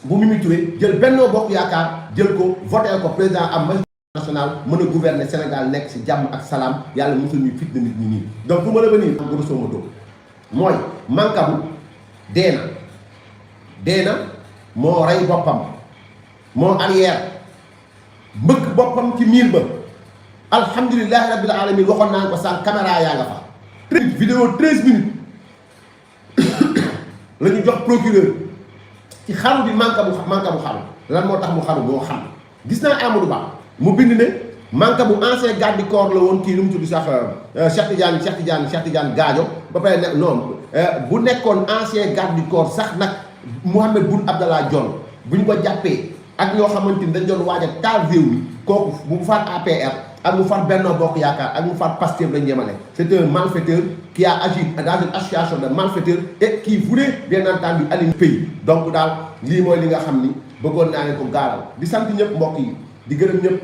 bu Mimi Touré jël Benno Bokk Yaakaar jël ko voté ko président am majorité national mën a gouverner Sénégal nekk ci jàmm ak salaam yàlla mosul ñuy fitna nit ñi nii donc fu ma la ba nii grosso modo mooy Mancabou dee na moo rey boppam moo arrière mbëkk boppam ci miir ba alhamdulilahi rabbil alamin waxoon naa ko sànq caméra yaa nga fa 13 minutes la ñu jox procureur ci xaru bi Mancabou xaru lan moo tax mu xaru moo xam gis naa Amadou Ba mu bind ne Mancabou ancien garde du corps la woon kii nu mu tudd sax Cheikh Tidiane Gadio ba pare ne non bu nekkoon ancien garde du corps sax nag Mohamed Boun Abdallah Dionne bu ñu ko jàppee ak ñoo xamante ni dañ doon waaj a taal réew mi kooku mu faat APR ak mu faat Benno Bokk Yaakaar ak mu faat Pastef lañ yemale c'est un malfaiteur qui a agi dans une association de malfaiteurs et qui voulait bien entendu aligner le pays donc daal lii mooy li nga xam ni bëggoon naa leen ko gaaral di sant ñëpp mbokk yi di gërëm ñëpp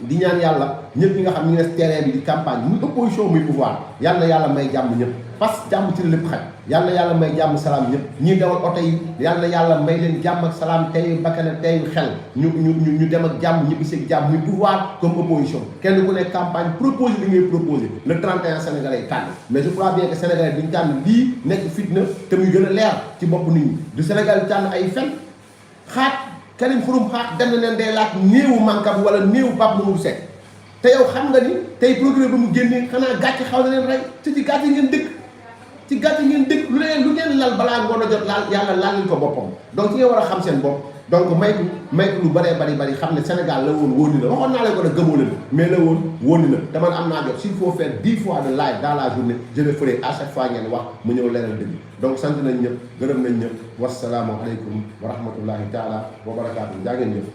di ñaan yàlla ñëpp ñi nga xam ñu ngi terrain bi di campagne muy opposition muy pouvoir yal na yàlla may jàmm ñëpp parce que jàmm ci la lépp xaj yal na yàlla may jàmm salaam ñëpp ñii dawal oto yi yal na yàlla may leen jàmm ak salaam tey bakkane tey xel ñu dem ak jàmm ñibbi seeg jàmm muy pouvoir comme opposition kenn ku nekk campagne proposé li ngay proposé le 31 sénégalais yi tànn mais je crois bien que sénégalais duñ tànn lii nekk fitna te muy gën a leer ci bopp nit ñi du Sénégal tànn ay fen xaat Karim Xurum Xax dem na leen day laaj néewu Mancabou wala néewu Pape Mamadou Seck te yow xam nga ni tey procureur ba mu génnee xanaa gàcce xaw na leen rey te ci gàcce ngeen dëkk lu ngeen lal balaa ngoon a jot laal yàlla laalil ko boppam donc ci ngeen war a xam seen bopp donc may lu bëree bari xam ne Sénégal la woon wóoni la waxoon naa leen ko nag gëmoo leen mais la woon wóoni la te man am naa jot s'il faut faire 10 fois de live dans la journée je le ferai à chaque fois ngeen wax mu ñëw leeral dëgg donc sant nañ ñëpp gërëm nañ ñëpp wasalaamu aleykum wa rahmatullahi taala wa barakaatu jaa ngeen jëf